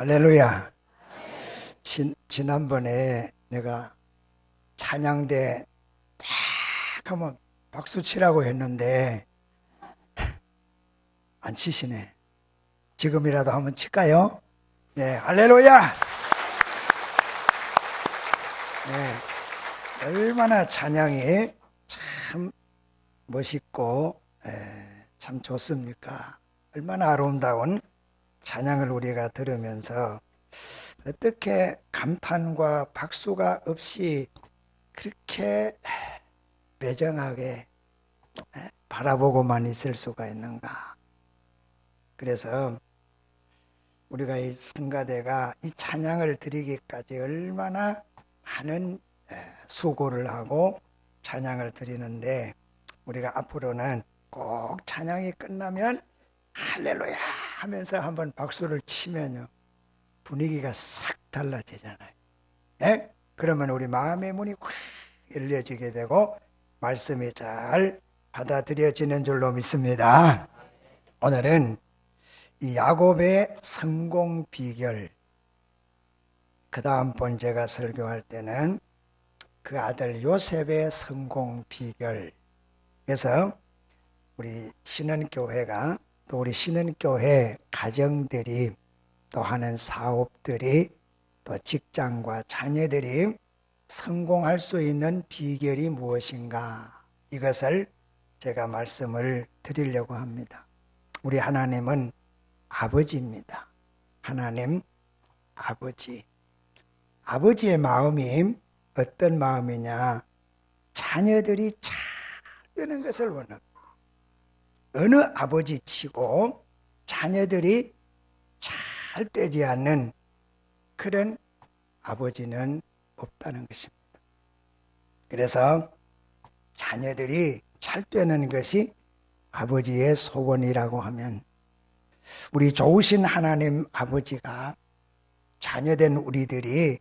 할렐루야. 지난번에 내가 찬양대 딱 하면 박수 치라고 했는데 안 치시네. 지금이라도 한번 칠까요? 네, 할렐루야. 네, 얼마나 찬양이 참 멋있고 참 좋습니까? 얼마나 아름다운 찬양을 우리가 들으면서 어떻게 감탄과 박수가 없이 그렇게 매정하게 바라보고만 있을 수가 있는가? 그래서 우리가 이 성가대가 이 찬양을 드리기까지 얼마나 많은 수고를 하고 찬양을 드리는데, 우리가 앞으로는 꼭 찬양이 끝나면 할렐루야 하면서 한번 박수를 치면요, 분위기가 싹 달라지잖아요. 예? 그러면 우리 마음의 문이 확 열려지게 되고 말씀이 잘 받아들여지는 줄로 믿습니다. 오늘은 이 야곱의 성공 비결, 그 다음번 제가 설교할 때는 그 아들 요셉의 성공 비결. 그래서 우리 신언교회가, 또 우리 신언교회 가정들이, 또 하는 사업들이, 또 직장과 자녀들이 성공할 수 있는 비결이 무엇인가, 이것을 제가 말씀을 드리려고 합니다. 우리 하나님은 아버지입니다. 하나님 아버지. 아버지의 마음이 어떤 마음이냐? 자녀들이 잘 되는 것을 원합니다. 어느 아버지치고 자녀들이 잘 되지 않는 그런 아버지는 없다는 것입니다. 그래서 자녀들이 잘 되는 것이 아버지의 소원이라고 하면, 우리 좋으신 하나님 아버지가 자녀된 우리들이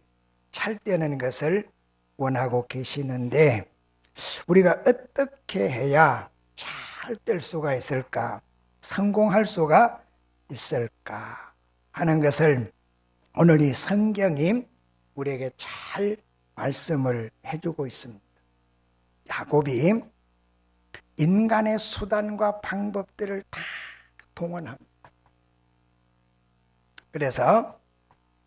잘 되는 것을 원하고 계시는데, 우리가 어떻게 해야 잘 될 수가 있을까, 성공할 수가 있을까 하는 것을 오늘 이 성경이 우리에게 잘 말씀을 해주고 있습니다. 야곱이 인간의 수단과 방법들을 다 동원합니다. 그래서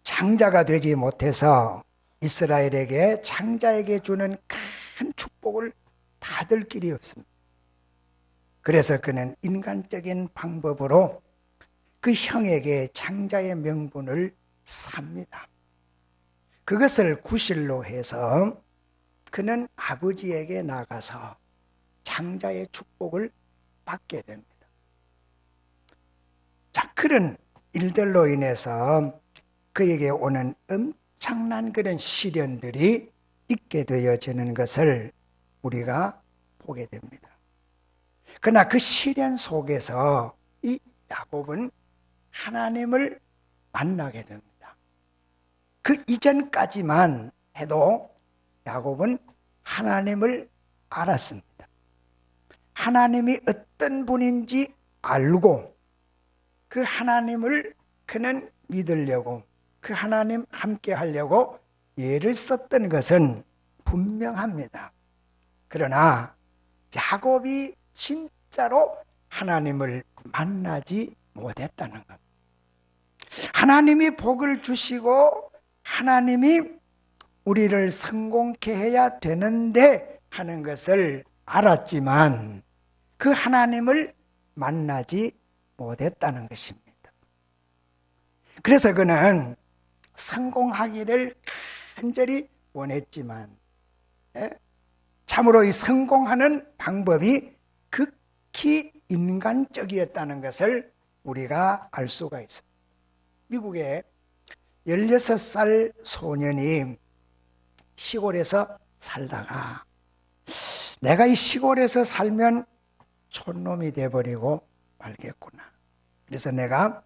장자가 되지 못해서 이스라엘에게, 장자에게 주는 큰 축복을 받을 길이 없습니다. 그래서 그는 인간적인 방법으로 그 형에게 장자의 명분을 삽니다. 그것을 구실로 해서 그는 아버지에게 나가서 장자의 축복을 받게 됩니다. 자, 그런 일들로 인해서 그에게 오는 엄청난 그런 시련들이 있게 되어지는 것을 우리가 보게 됩니다. 그러나 그 시련 속에서 이 야곱은 하나님을 만나게 됩니다. 그 이전까지만 해도 야곱은 하나님을 알았습니다. 하나님이 어떤 분인지 알고 그 하나님을 그는 믿으려고, 그 하나님 함께 하려고 애를 썼던 것은 분명합니다. 그러나 야곱이 진짜로 하나님을 만나지 못했다는 것. 하나님이 복을 주시고 하나님이 우리를 성공케 해야 되는데 하는 것을 알았지만 그 하나님을 만나지 못했다는 것입니다. 그래서 그는 성공하기를 간절히 원했지만, 참으로 이 성공하는 방법이 극히 인간적이었다는 것을 우리가 알 수가 있습니다. 미국에 16살 소년이 시골에서 살다가, 내가 이 시골에서 살면 촌놈이 돼버리고 말겠구나. 그래서 내가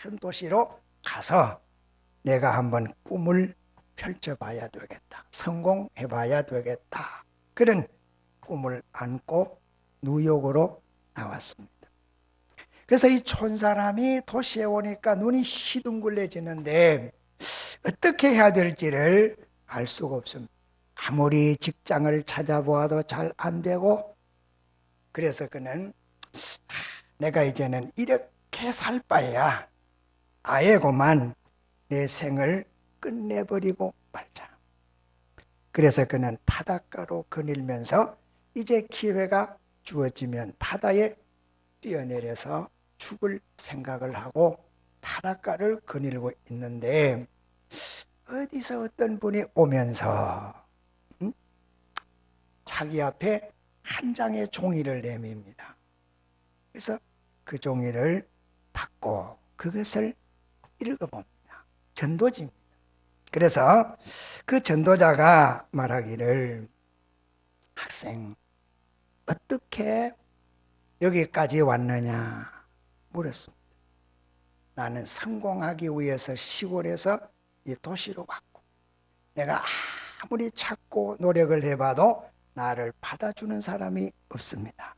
큰 도시로 가서 내가 한번 꿈을 펼쳐봐야 되겠다. 성공해봐야 되겠다. 그런 꿈을 안고 뉴욕으로 나왔습니다. 그래서 이 촌사람이 도시에 오니까 눈이 시둥글레지는데 어떻게 해야 될지를 알 수가 없습니다. 아무리 직장을 찾아보아도 잘 안 되고, 그래서 그는 내가 이제는 이렇게 살 바에야 아예 그만 내 생을 끝내버리고 말자. 그래서 그는 바닷가로 거닐면서 이제 기회가 주어지면 바다에 뛰어내려서 죽을 생각을 하고 바닷가를 거닐고 있는데, 어디서 어떤 분이 오면서 자기 앞에 한 장의 종이를 내밉니다. 그래서 그 종이를 받고 그것을 읽어봅니다. 전도지입니다. 그래서 그 전도자가 말하기를, 학생, 어떻게 여기까지 왔느냐 물었습니다. 나는 성공하기 위해서 시골에서 이 도시로 왔고, 내가 아무리 찾고 노력을 해봐도 나를 받아주는 사람이 없습니다.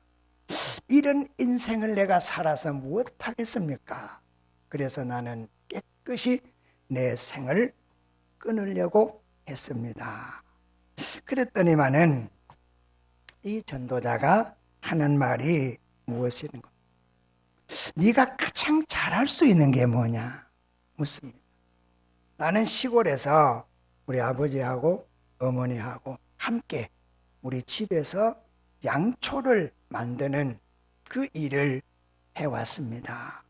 이런 인생을 내가 살아서 무엇하겠습니까? 그래서 나는 깨끗이 내 생을 끊으려고 했습니다. 그랬더니만은 이 전도자가 하는 말이 무엇인가? 네가 가장 잘할 수 있는 게 뭐냐 묻습니다. 나는 시골에서 우리 아버지하고 어머니하고 함께 우리 집에서 양초를 만드는 그 일을 해왔습니다.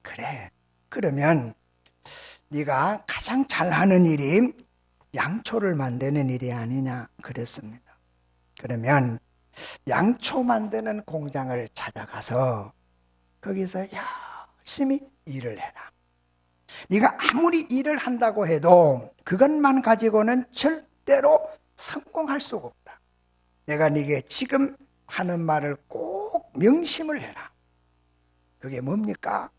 그래, 그러면 네가 가장 잘하는 일이 양초를 만드는 일이 아니냐 그랬습니다. 그러면 양초 만드는 공장을 찾아가서 거기서 열심히 일을 해라. 네가 아무리 일을 한다고 해도 그것만 가지고는 절대로 성공할 수가 없다. 내가 네게 지금 하는 말을 꼭 명심을 해라. 그게 뭡니까?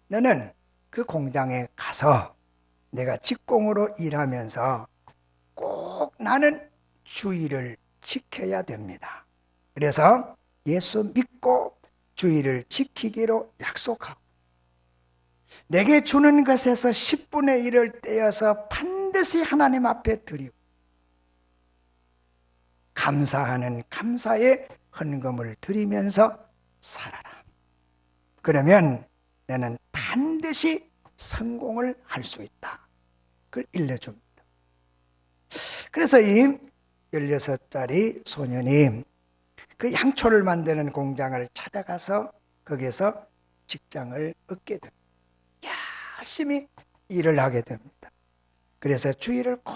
너는 그 공장에 가서 내가 직공으로 일하면서 꼭 나는 주의를 지켜야 됩니다. 그래서 예수 믿고 주의를 지키기로 약속하고, 내게 주는 것에서 10분의 1을 떼어서 반드시 하나님 앞에 드리고, 감사하는 감사의 헌금을 드리면서 살아라. 그러면 너는 반드시 성공을 할 수 있다. 그걸 일러줍니다. 그래서 이 16살짜리 소년이 그 양초를 만드는 공장을 찾아가서 거기서 직장을 얻게 됩니다. 열심히 일을 하게 됩니다. 그래서 주의를 꼭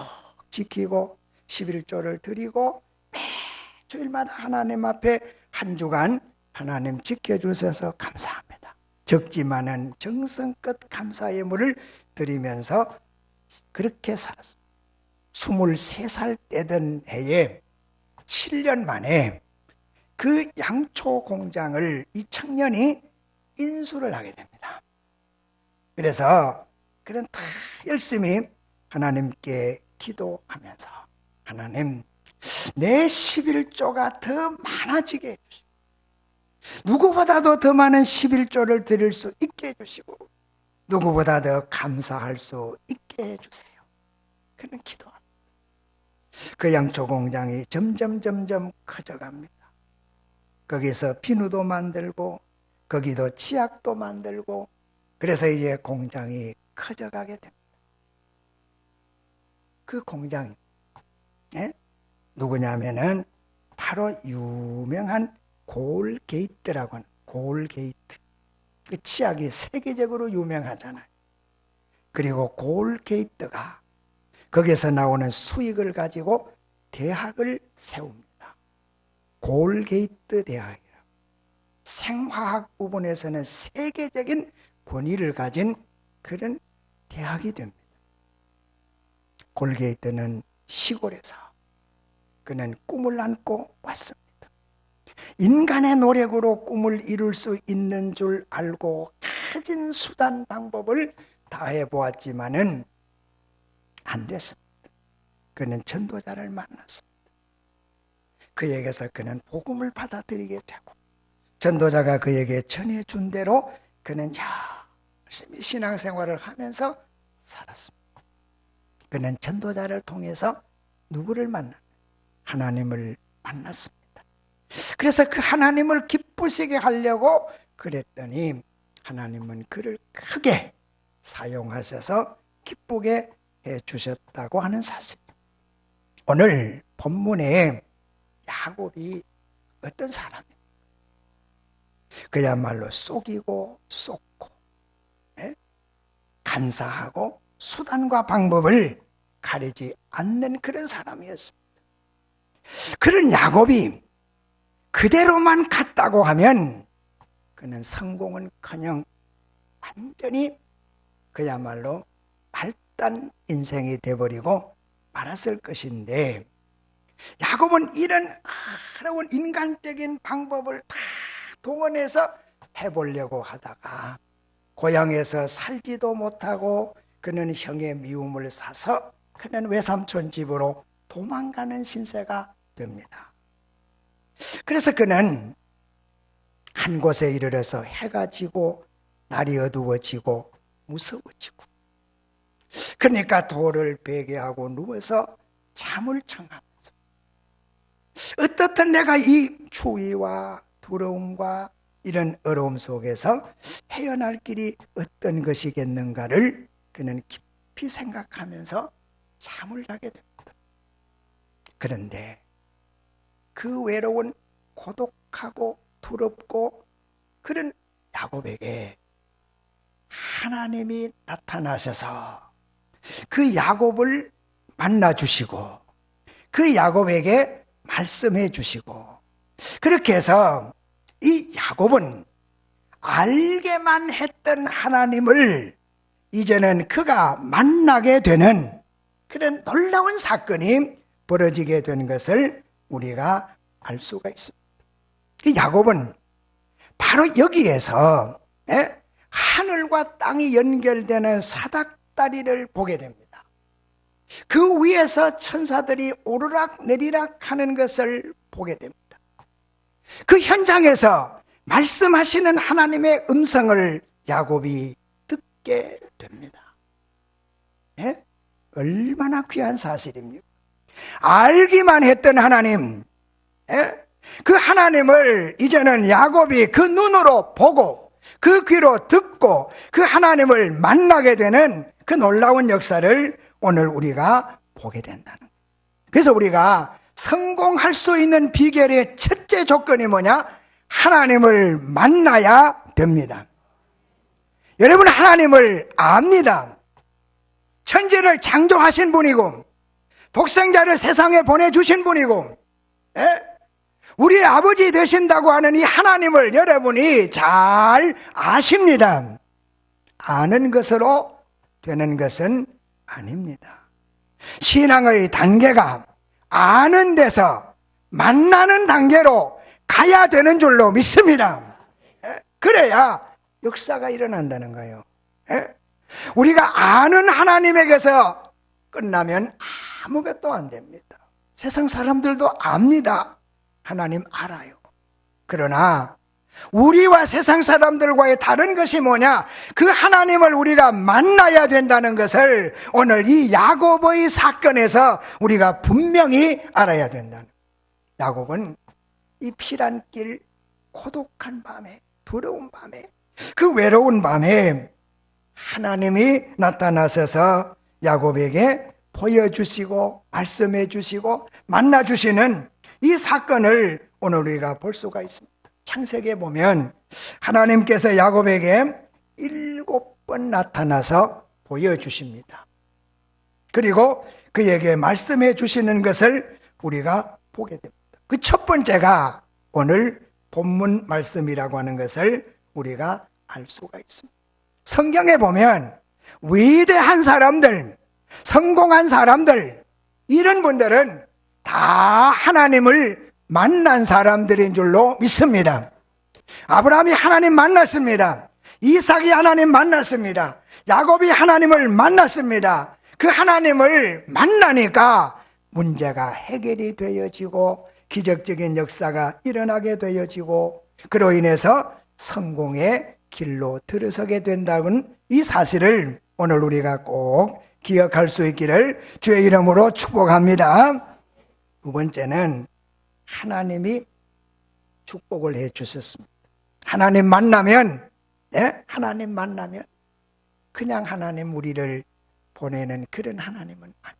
지키고 11조를 드리고 매주일마다 하나님 앞에 한 주간 하나님 지켜주셔서 감사합니다. 적지만은 정성껏 감사의 물을 드리면서 그렇게 살았습니다. 23살 되던 해에 7년 만에 그 양초 공장을 이 청년이 인수를 하게 됩니다. 그래서 그는 다 열심히 하나님께 기도하면서, 하나님, 내 11조가 더 많아지게 해주시고, 누구보다도 더 많은 11조를 드릴 수 있게 해주시고, 누구보다 더 감사할 수 있게 해주세요. 그는 기도합니다. 그 양초 공장이 점점 커져갑니다. 거기서 비누도 만들고 거기도 치약도 만들고, 그래서 이제 공장이 커져가게 됩니다. 그 공장이 누구냐면은 바로 유명한 골게이트라고 하는, 골게이트. 그 치약이 세계적으로 유명하잖아요. 그리고 골게이트가 거기서 나오는 수익을 가지고 대학을 세웁니다. 골게이트 대학이라고. 생화학 부분에서는 세계적인 권위를 가진 그런 대학이 됩니다. 골게이트는 시골에서 그는 꿈을 안고 왔습니다. 인간의 노력으로 꿈을 이룰 수 있는 줄 알고 가진 수단 방법을 다해 보았지만은 안 됐습니다. 그는 전도자를 만났습니다. 그에게서 그는 복음을 받아들이게 되고, 전도자가 그에게 전해준 대로 그는 열심히 신앙생활을 하면서 살았습니다. 그는 전도자를 통해서 누구를 하나님을 만났습니다. 그래서 그 하나님을 기쁘시게 하려고 그랬더니 하나님은 그를 크게 사용하셔서 기쁘게 해주셨다고 하는 사실. 오늘 본문에 야곱이 어떤 사람입니까? 그야말로 속이고 쏟고 간사하고 수단과 방법을 가리지 않는 그런 사람이었습니다. 그런 야곱이 그대로만 갔다고 하면 그는 성공은커녕 완전히 그야말로 말단 인생이 되어버리고 말았을 것인데, 야곱은 이런 어려운 인간적인 방법을 다 동원해서 해보려고 하다가 고향에서 살지도 못하고 그는 형의 미움을 사서 그는 외삼촌 집으로 도망가는 신세가 됩니다. 그래서 그는 한 곳에 이르러서 해가 지고 날이 어두워지고 무서워지고, 그러니까 돌을 베개하고 누워서 잠을 청하면서 어떻든 내가 이 추위와 두려움과 이런 어려움 속에서 헤어날 길이 어떤 것이겠는가를 그는 깊이 생각하면서 잠을 자게 됩니다. 그런데 그 외로운 고독하고 두렵고 그런 야곱에게 하나님이 나타나셔서 그 야곱을 만나 주시고 그 야곱에게 말씀해 주시고, 그렇게 해서 이 야곱은 알게만 했던 하나님을 이제는 그가 만나게 되는 그런 놀라운 사건이 벌어지게 된 것을 우리가 알 수가 있습니다. 그 야곱은 바로 여기에서 하늘과 땅이 연결되는 사닥다리를 보게 됩니다. 그 위에서 천사들이 오르락 내리락 하는 것을 보게 됩니다. 그 현장에서 말씀하시는 하나님의 음성을 야곱이 듣게 됩니다. 얼마나 귀한 사실입니까? 알기만 했던 하나님, 그 하나님을 이제는 야곱이 그 눈으로 보고 그 귀로 듣고 그 하나님을 만나게 되는 그 놀라운 역사를 오늘 우리가 보게 된다는 거예요. 그래서 우리가 성공할 수 있는 비결의 첫째 조건이 뭐냐? 하나님을 만나야 됩니다. 여러분, 하나님을 압니다. 천지를 창조하신 분이고 독생자를 세상에 보내주신 분이고 우리의 아버지 되신다고 하는 이 하나님을 여러분이 잘 아십니다. 아는 것으로 되는 것은 아닙니다. 신앙의 단계가 아는 데서 만나는 단계로 가야 되는 줄로 믿습니다. 그래야 역사가 일어난다는 거예요. 우리가 아는 하나님에게서 끝나면 아무것도 안 됩니다. 세상 사람들도 압니다. 하나님 알아요. 그러나 우리와 세상 사람들과의 다른 것이 뭐냐? 그 하나님을 우리가 만나야 된다는 것을 오늘 이 야곱의 사건에서 우리가 분명히 알아야 된다는 거예요. 야곱은 이 피란길 고독한 밤에, 두려운 밤에, 그 외로운 밤에 하나님이 나타나셔서 야곱에게 보여주시고 말씀해 주시고 만나 주시는 이 사건을 오늘 우리가 볼 수가 있습니다. 창세기에 보면 하나님께서 야곱에게 7번 나타나서 보여주십니다. 그리고 그에게 말씀해 주시는 것을 우리가 보게 됩니다. 그 첫 번째가 오늘 본문 말씀이라고 하는 것을 우리가 알 수가 있습니다. 성경에 보면 위대한 사람들, 성공한 사람들, 이런 분들은 다 하나님을 만난 사람들인 줄로 믿습니다. 아브라함이 하나님 만났습니다. 이삭이 하나님 만났습니다. 야곱이 하나님을 만났습니다. 그 하나님을 만나니까 문제가 해결이 되어지고 기적적인 역사가 일어나게 되어지고 그로 인해서 성공의 길로 들어서게 된다는 이 사실을 오늘 우리가 꼭 기억할 수 있기를 주의 이름으로 축복합니다. 두 번째는 하나님이 축복을 해 주셨습니다. 하나님 만나면 그냥 하나님 우리를 보내는 그런 하나님은 아닙니다.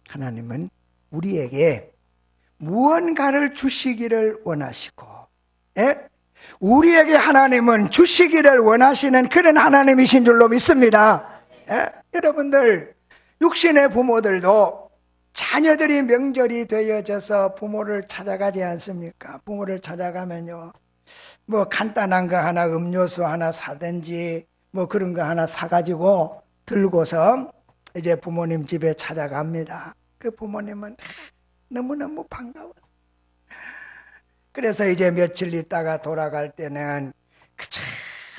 하나님은 우리에게 무언가를 주시기를 원하시고, 우리에게 하나님은 주시기를 원하시는 그런 하나님이신 줄로 믿습니다. 여러분들, 육신의 부모들도 자녀들이 명절이 되어져서 부모를 찾아가지 않습니까? 부모를 찾아가면요, 뭐 간단한 거 하나, 음료수 하나 사든지 뭐 그런 거 하나 사가지고 들고서 이제 부모님 집에 찾아갑니다. 그 부모님은 너무너무 반가워서, 그래서 이제 며칠 있다가 돌아갈 때는 그저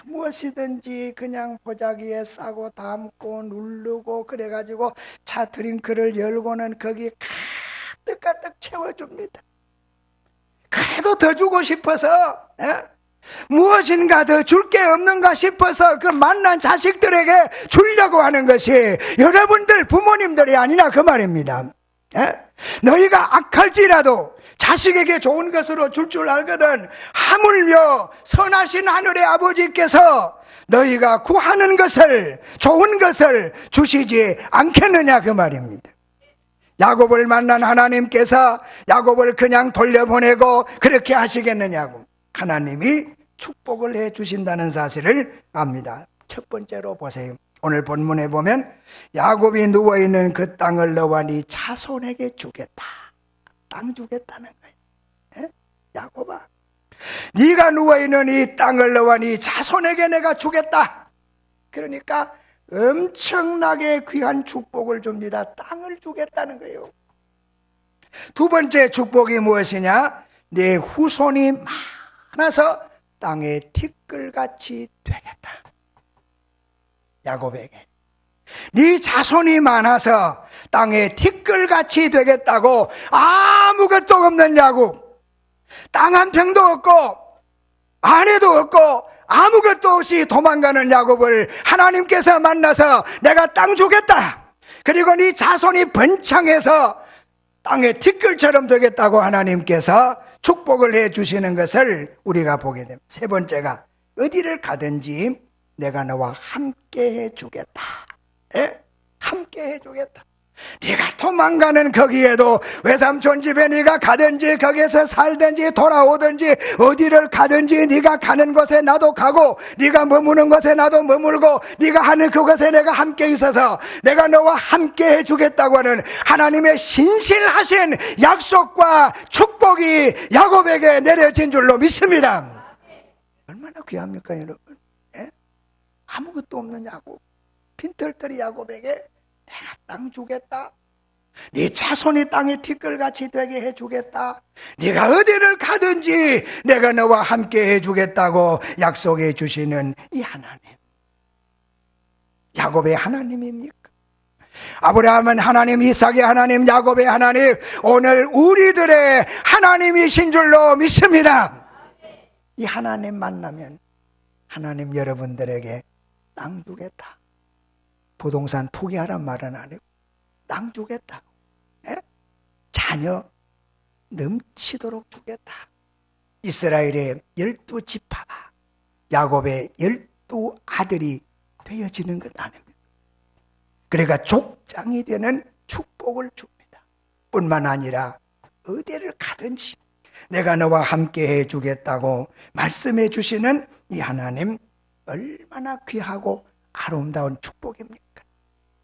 무엇이든지 그냥 보자기에 싸고 담고 누르고 그래가지고 차 드링크를 열고는 거기 가득가득 채워줍니다. 그래도 더 주고 싶어서, 무엇인가 더 줄 게 없는가 싶어서 그 만난 자식들에게 주려고 하는 것이 여러분들 부모님들이 아니라 그 말입니다. 너희가 악할지라도 자식에게 좋은 것으로 줄 알거든 하물며 선하신 하늘의 아버지께서 너희가 구하는 것을, 좋은 것을 주시지 않겠느냐 그 말입니다. 야곱을 만난 하나님께서 야곱을 그냥 돌려보내고 그렇게 하시겠느냐고. 하나님이 축복을 해 주신다는 사실을 압니다. 첫 번째로 보세요. 오늘 본문에 보면 야곱이 누워있는 그 땅을 너와 네 자손에게 주겠다. 땅 주겠다는 거예요. 야곱아, 네가 누워있는 이 땅을 너와 네 자손에게 내가 주겠다. 그러니까 엄청나게 귀한 축복을 줍니다. 땅을 주겠다는 거예요. 두 번째 축복이 무엇이냐? 네 후손이 많아서 땅의 티끌같이 되겠다. 야곱에게 네 자손이 많아서 땅의 티끌같이 되겠다고. 아무것도 없는 야곱, 땅 한 평도 없고 아내도 없고 아무것도 없이 도망가는 야곱을 하나님께서 만나서 내가 땅 주겠다. 그리고 네 자손이 번창해서 땅의 티끌처럼 되겠다고 하나님께서 축복을 해 주시는 것을 우리가 보게 됩니다. 세 번째가 어디를 가든지 내가 너와 함께 해 주겠다. 함께 해 주겠다. 네가 도망가는 거기에도 외삼촌 집에 네가 가든지 거기에서 살든지 돌아오든지 어디를 가든지 네가 가는 곳에 나도 가고 네가 머무는 곳에 나도 머물고 네가 하는 그곳에 내가 함께 있어서 내가 너와 함께 해주겠다고 하는 하나님의 신실하신 약속과 축복이 야곱에게 내려진 줄로 믿습니다. 얼마나 귀합니까 여러분? 아무것도 없는 야곱, 빈털터리 야곱에게 내가 땅 주겠다. 네 자손이 땅의 티끌같이 되게 해주겠다. 네가 어디를 가든지 내가 너와 함께 해주겠다고 약속해 주시는 이 하나님, 야곱의 하나님입니까? 아브라함은 하나님, 이삭의 하나님, 야곱의 하나님, 오늘 우리들의 하나님이신 줄로 믿습니다. 이 하나님 만나면 하나님 여러분들에게 땅 주겠다. 부동산 투기하란 말은 아니고 땅 주겠다. 자녀 넘치도록 주겠다. 이스라엘의 12지파가 야곱의 12아들이 되어지는 것 아닙니까? 그러니까 족장이 되는 축복을 줍니다. 뿐만 아니라 어디를 가든지 내가 너와 함께 해주겠다고 말씀해 주시는 이 하나님, 얼마나 귀하고 아름다운 축복입니까?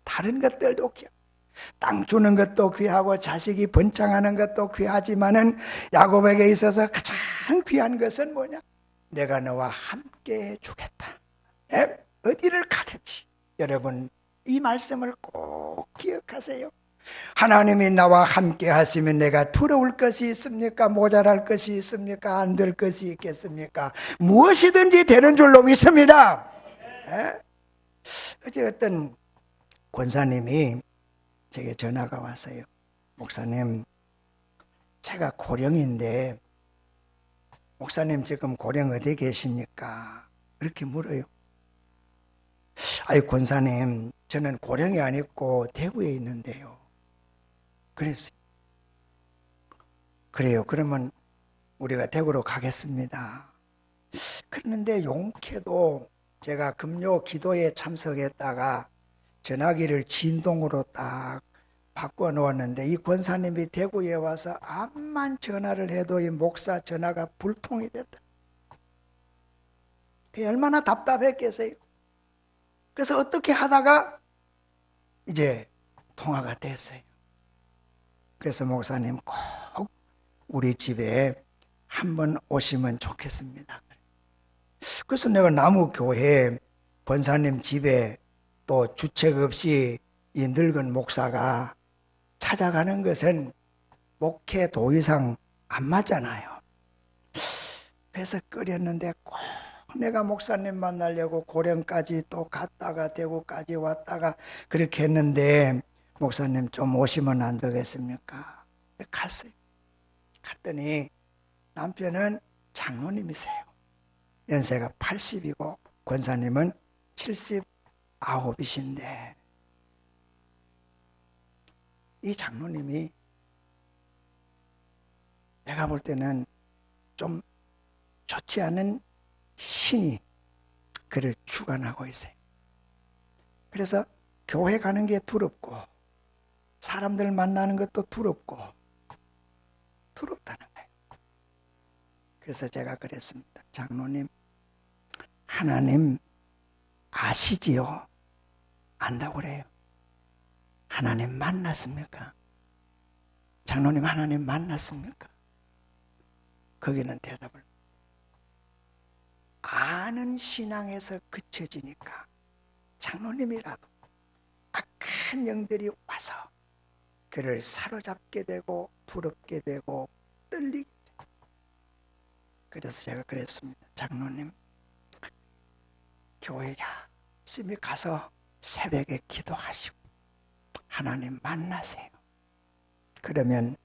다른 것들도 귀하고 땅 주는 것도 귀하고 자식이 번창하는 것도 귀하지만은 야곱에게 있어서 가장 귀한 것은 뭐냐? 내가 너와 함께 해주겠다. 어디를 가든지. 여러분, 이 말씀을 꼭 기억하세요. 하나님이 나와 함께 하시면 내가 두려울 것이 있습니까? 모자랄 것이 있습니까? 안 될 것이 있겠습니까? 무엇이든지 되는 줄로 믿습니다. 어제 어떤 권사님이 제게 전화가 왔어요. 목사님, 제가 고령인데 목사님 지금 고령 어디 계십니까? 그렇게 물어요. 아이, 권사님, 저는 고령이 아니고 대구에 있는데요. 그랬어요. 그래요. 그러면 우리가 대구로 가겠습니다. 그런데 용케도 제가 금요 기도에 참석했다가 전화기를 진동으로 딱 바꿔 놓았는데, 이 권사님이 대구에 와서 암만 전화를 해도 이 목사 전화가 불통이 됐다. 얼마나 답답했겠어요. 그래서 어떻게 하다가 이제 통화가 됐어요. 그래서 목사님 꼭 우리 집에 한번 오시면 좋겠습니다. 그래서 내가 나무교회 권사님 집에 또 주책 없이 이 늙은 목사가 찾아가는 것은 목회 도의상 안 맞잖아요. 그래서 끓였는데 꼭 내가 목사님 만나려고 고령까지 또 갔다가 대구까지 왔다가 그렇게 했는데, 목사님 좀 오시면 안 되겠습니까? 갔어요. 갔더니 남편은 장로님이세요. 연세가 80이고 권사님은 79이신데, 이 장로님이 내가 볼 때는 좀 좋지 않은 신이 그를 주관하고 있어요. 그래서 교회 가는 게 두렵고 사람들 만나는 것도 두렵다는 거예요. 그래서 제가 그랬습니다. 장로님, 하나님 아시지요? 안다고 그래요. 하나님 만났습니까? 장로님, 하나님 만났습니까? 거기는 대답을, 아는 신앙에서 그쳐지니까 장로님이라도 악한 영들이 와서 그를 사로잡게 되고 두렵게 되고 떨리게 되고. 그래서 제가 그랬습니다. 장로님, 교회에 열심히 가서 새벽에 기도하시고 하나님 만나세요. 그러면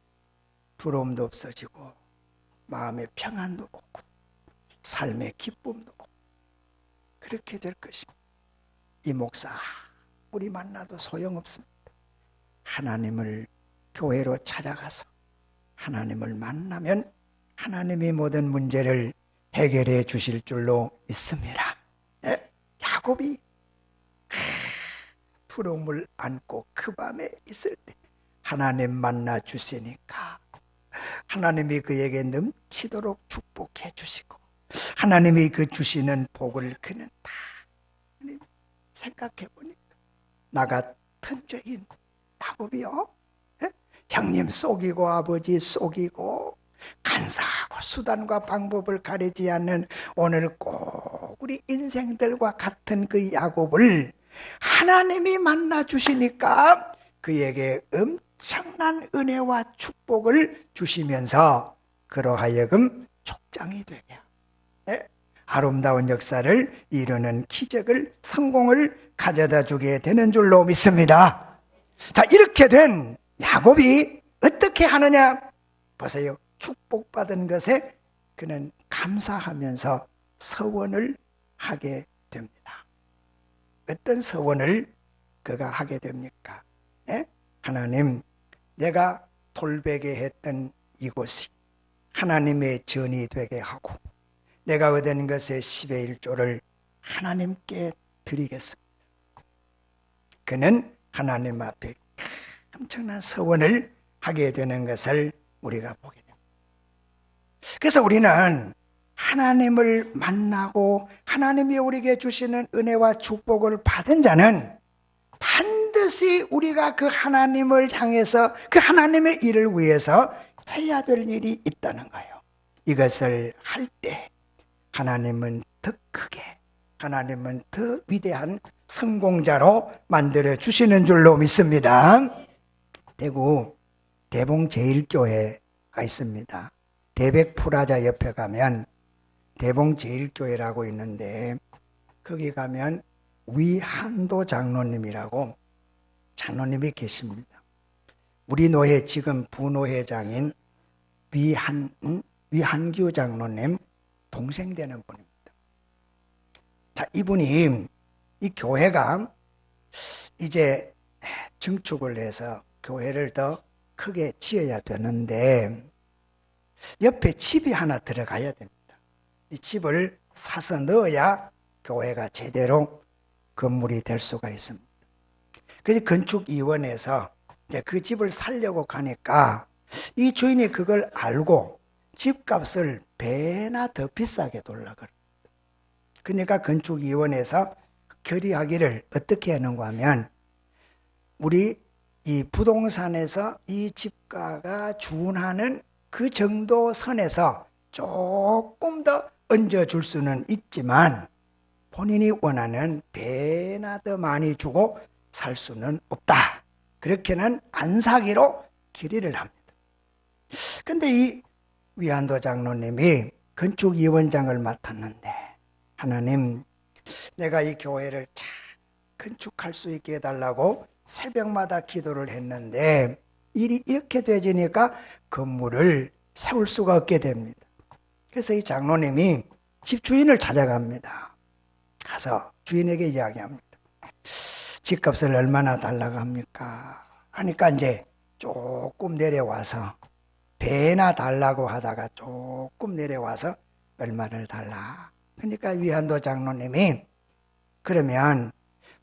두려움도 없어지고 마음의 평안도 오고 삶의 기쁨도 오고 그렇게 될 것입니다. 이 목사 우리 만나도 소용없습니다. 하나님을 교회로 찾아가서 하나님을 만나면 하나님이 모든 문제를 해결해 주실 줄로 믿습니다. 야곱이 두려움을 안고 그 밤에 있을 때 하나님 만나 주시니까 하나님이 그에게 넘치도록 축복해 주시고 하나님이 그 주시는 복을 그는 다 생각해 보니까 나 같은 죄인 야곱이요, 형님 속이고 아버지 속이고 간사하고 수단과 방법을 가리지 않는 오늘 꼭 우리 인생들과 같은 그 야곱을 하나님이 만나 주시니까 그에게 엄청난 은혜와 축복을 주시면서 그로 하여금 족장이 되게 아름다운 역사를 이루는 기적을, 성공을 가져다 주게 되는 줄로 믿습니다. 자, 이렇게 된 야곱이 어떻게 하느냐 보세요. 축복받은 것에 그는 감사하면서 서원을 하게 됩니다. 어떤 서원을 그가 하게 됩니까? 하나님, 내가 돌베개 했던 이곳이 하나님의 전이 되게 하고 내가 얻은 것의 10의 1조를 하나님께 드리겠습니다. 그는 하나님 앞에 엄청난 서원을 하게 되는 것을 우리가 보게 됩니다. 그래서 우리는 하나님을 만나고 하나님이 우리에게 주시는 은혜와 축복을 받은 자는 반드시 우리가 그 하나님을 향해서 그 하나님의 일을 위해서 해야 될 일이 있다는 거예요. 이것을 할 때 하나님은 더 크게, 하나님은 더 위대한 성공자로 만들어 주시는 줄로 믿습니다. 대구 대봉제일교회가 있습니다. 대백프라자 옆에 가면 대봉제일교회라고 있는데 거기 가면 위한도 장로님이라고 장로님이 계십니다. 우리 노회 지금 부노회장인 위한규 장로님 동생 되는 분입니다. 자, 이분이 이 교회가 이제 증축을 해서 교회를 더 크게 지어야 되는데 옆에 집이 하나 들어가야 됩니다. 이 집을 사서 넣어야 교회가 제대로 건물이 될 수가 있습니다. 그래서 건축위원회에서 이제 그 집을 살려고 가니까 이 주인이 그걸 알고 집값을 배나 더 비싸게 돌라 그럽니다. 그러니까 건축위원회에서 결의하기를 어떻게 하는가 하면 우리 이 부동산에서 이 집가가 준하는 그 정도 선에서 조금 더 얹어줄 수는 있지만 본인이 원하는 배나 더 많이 주고 살 수는 없다. 그렇게는 안 사기로 결의를 합니다. 근데 이 위안도 장로님이 건축위원장을 맡았는데 하나님, 내가 이 교회를 잘 건축할 수 있게 해달라고 새벽마다 기도를 했는데 일이 이렇게 되지니까 건물을 세울 수가 없게 됩니다. 그래서 이 장로님이 집주인을 찾아갑니다. 가서 주인에게 이야기합니다. 집값을 얼마나 달라고 합니까? 하니까 이제 조금 내려와서 배나 달라고 하다가 조금 내려와서 얼마를 달라. 그러니까 위안도 장로님이 그러면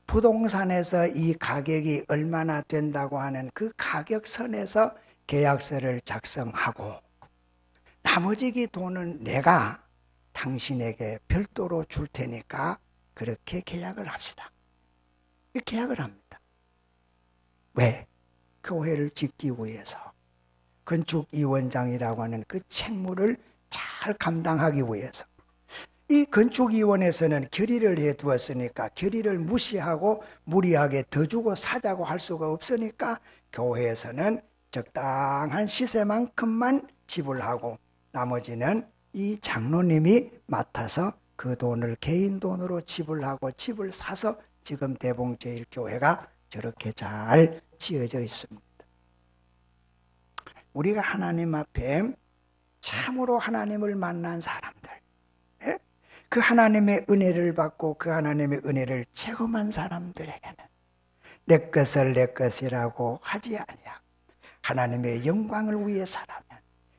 부동산에서 이 가격이 얼마나 된다고 하는 그 가격선에서 계약서를 작성하고 나머지 돈은 내가 당신에게 별도로 줄 테니까 그렇게 계약을 합시다. 계약을 합니다. 왜? 교회를 짓기 위해서 건축위원장이라고 하는 그 책무를 잘 감당하기 위해서 이 건축위원회에서는 결의를 해두었으니까 결의를 무시하고 무리하게 더 주고 사자고 할 수가 없으니까 교회에서는 적당한 시세만큼만 지불하고 나머지는 이 장로님이 맡아서 그 돈을 개인 돈으로 지불하고 집을 사서 지금 대봉제일교회가 저렇게 잘 지어져 있습니다. 우리가 하나님 앞에 참으로 하나님을 만난 사람들, 그 하나님의 은혜를 받고 그 하나님의 은혜를 체험한 사람들에게는 내 것을 내 것이라고 하지 아니하고 하나님의 영광을 위해 살아면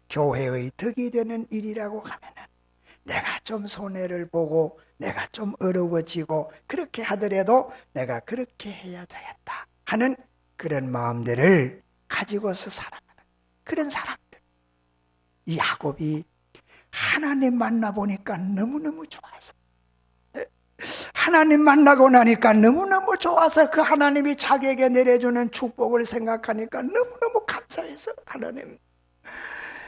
교회의 덕이 되는 일이라고 하면은 내가 좀 손해를 보고 내가 좀 어려워지고 그렇게 하더라도 내가 그렇게 해야 되겠다 하는 그런 마음들을 가지고서 살아가는 그런 사람들. 이 야곱이 하나님 만나보니까 너무너무 좋아서 하나님 만나고 나니까 너무너무 좋아서 그 하나님이 자기에게 내려주는 축복을 생각하니까 너무너무 감사해서 하나님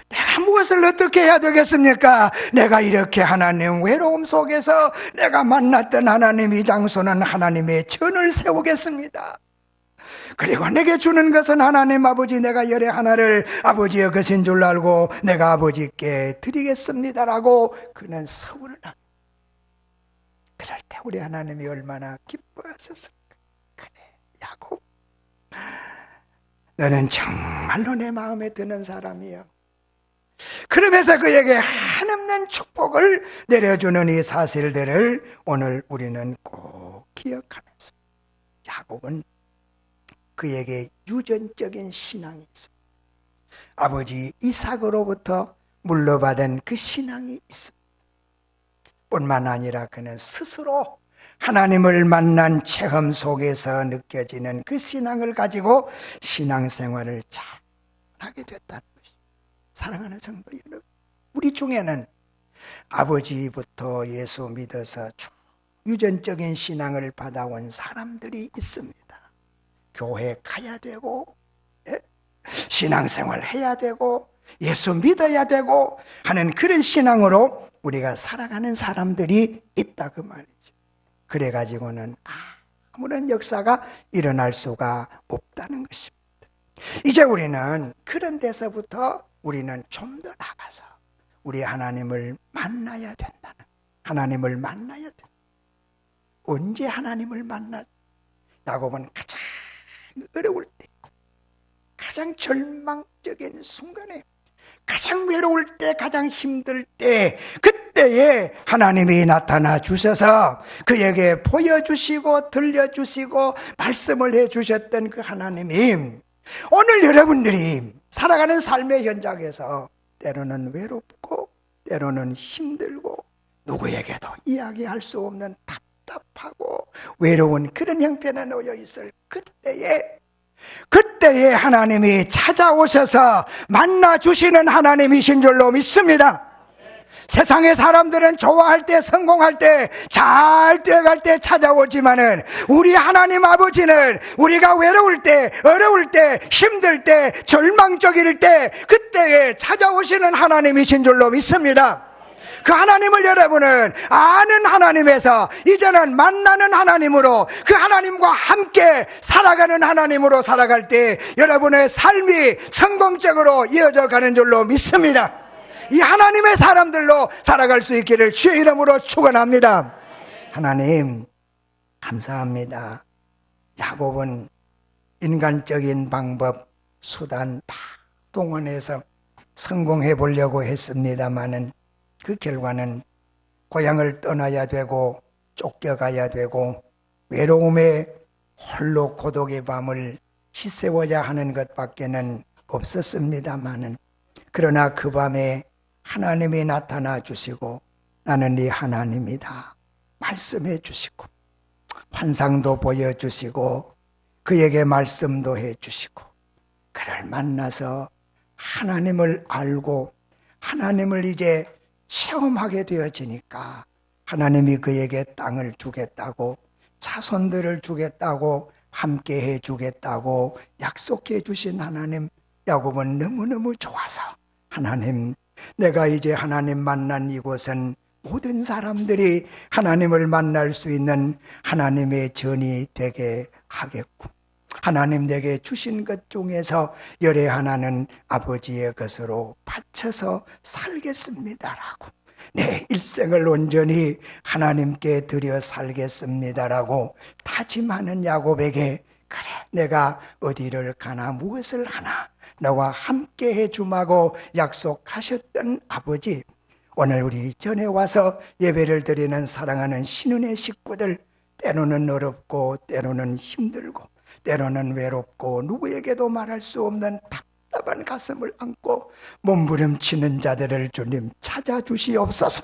내가 무엇을 어떻게 해야 되겠습니까? 내가 이렇게 하나님 외로움 속에서 내가 만났던 하나님 이 장소는 하나님의 전을 세우겠습니다. 그리고 내게 주는 것은 하나님 아버지 내가 열의 하나를 아버지의 것인 줄 알고 내가 아버지께 드리겠습니다라고 그는 서울을 합니다. 그럴 때 우리 하나님이 얼마나 기뻐하셨을까. 그래 야곱 너는 정말로 내 마음에 드는 사람이여. 그러면서 그에게 한없는 축복을 내려주는 이 사실들을 오늘 우리는 꼭 기억하면서 야곱은 그에게 유전적인 신앙이 있습니다. 아버지 이삭으로부터 물려받은 그 신앙이 있습니다. 뿐만 아니라 그는 스스로 하나님을 만난 체험 속에서 느껴지는 그 신앙을 가지고 신앙생활을 잘하게 됐다는 것이. 사랑하는 성도 여러분, 우리 중에는 아버지부터 예수 믿어서 유전적인 신앙을 받아온 사람들이 있습니다. 교회 가야 되고 신앙생활 해야 되고 예수 믿어야 되고 하는 그런 신앙으로 우리가 살아가는 사람들이 있다 그 말이죠. 그래가지고는 아무런 역사가 일어날 수가 없다는 것입니다. 이제 우리는 그런 데서부터 우리는 좀 더 나가서 우리 하나님을 만나야 된다는, 하나님을 만나야 된다. 언제 하나님을 만나? 야곱은 가장 어려울 때, 가장 절망적인 순간에, 가장 외로울 때, 가장 힘들 때, 그때에 하나님이 나타나 주셔서 그에게 보여주시고 들려주시고 말씀을 해주셨던 그 하나님이 오늘 여러분들이 살아가는 삶의 현장에서 때로는 외롭고 때로는 힘들고 누구에게도 이야기할 수 없는 답답하고 외로운 그런 형편에 놓여 있을 그때에 하나님이 찾아오셔서 만나주시는 하나님이신 줄로 믿습니다. 세상의 사람들은 좋아할 때, 성공할 때, 잘 돼갈 때 찾아오지만은 우리 하나님 아버지는 우리가 외로울 때, 어려울 때, 힘들 때, 절망적일 때 그때에 찾아오시는 하나님이신 줄로 믿습니다. 그 하나님을 여러분은 아는 하나님에서 이제는 만나는 하나님으로, 그 하나님과 함께 살아가는 하나님으로 살아갈 때 여러분의 삶이 성공적으로 이어져 가는 줄로 믿습니다. 이 하나님의 사람들로 살아갈 수 있기를 주의 이름으로 축원합니다. 하나님 감사합니다. 야곱은 인간적인 방법, 수단 다 동원해서 성공해 보려고 했습니다마는 그 결과는 고향을 떠나야 되고 쫓겨가야 되고 외로움에 홀로 고독의 밤을 지새워야 하는 것밖에는 없었습니다마는, 그러나 그 밤에 하나님이 나타나 주시고 나는 네 하나님이다 말씀해 주시고 환상도 보여주시고 그에게 말씀도 해 주시고, 그를 만나서 하나님을 알고 하나님을 이제 체험하게 되어지니까 하나님이 그에게 땅을 주겠다고, 자손들을 주겠다고, 함께해 주겠다고 약속해 주신 하나님, 야곱은 너무너무 좋아서 하나님, 내가 이제 하나님 만난 이곳은 모든 사람들이 하나님을 만날 수 있는 하나님의 전이 되게 하겠고, 하나님 내게 주신 것 중에서 열의 하나는 아버지의 것으로 바쳐서 살겠습니다라고, 내 일생을 온전히 하나님께 드려 살겠습니다라고 다짐하는 야곱에게, 그래 내가 어디를 가나 무엇을 하나 너와 함께 해주마고 약속하셨던 아버지, 오늘 우리 전에 와서 예배를 드리는 사랑하는 신은의 식구들, 때로는 어렵고 때로는 힘들고 때로는 외롭고 누구에게도 말할 수 없는 답답한 가슴을 안고 몸부림치는 자들을 주님 찾아주시옵소서.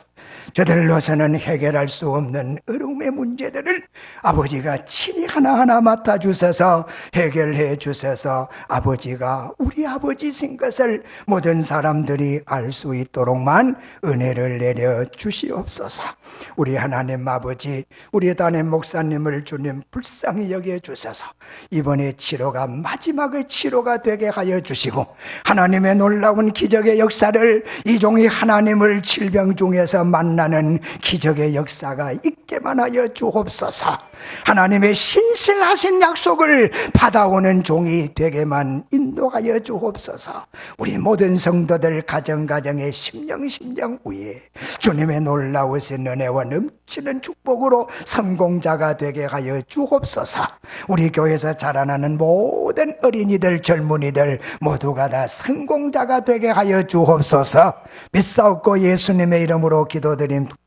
저들로서는 해결할 수 없는 어려움의 문제들을 아버지가 친히 하나하나 맡아주셔서 해결해 주셔서 아버지가 우리 아버지신 것을 모든 사람들이 알 수 있도록만 은혜를 내려 주시옵소서. 우리 하나님 아버지, 우리 담임 목사님을 주님 불쌍히 여겨 주셔서 이번에 치료가 마지막의 치료가 되게 하여 주시고, 하나님의 놀라운 기적의 역사를, 이 종이 하나님을 질병 중에서 만나는 기적의 역사가 있게만 하여 주옵소서. 하나님의 신실하신 약속을 받아오는 종이 되게만 인도하여 주옵소서. 우리 모든 성도들 가정가정의 심령 위에 주님의 놀라우신 은혜와 넘치는 축복으로 성공자가 되게 하여 주옵소서. 우리 교회에서 자라나는 모든 어린이들, 젊은이들 모두가 다 성공자가 되게 하여 주옵소서. 믿사옵고 예수님의 이름으로 기도드립니다.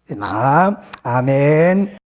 아멘.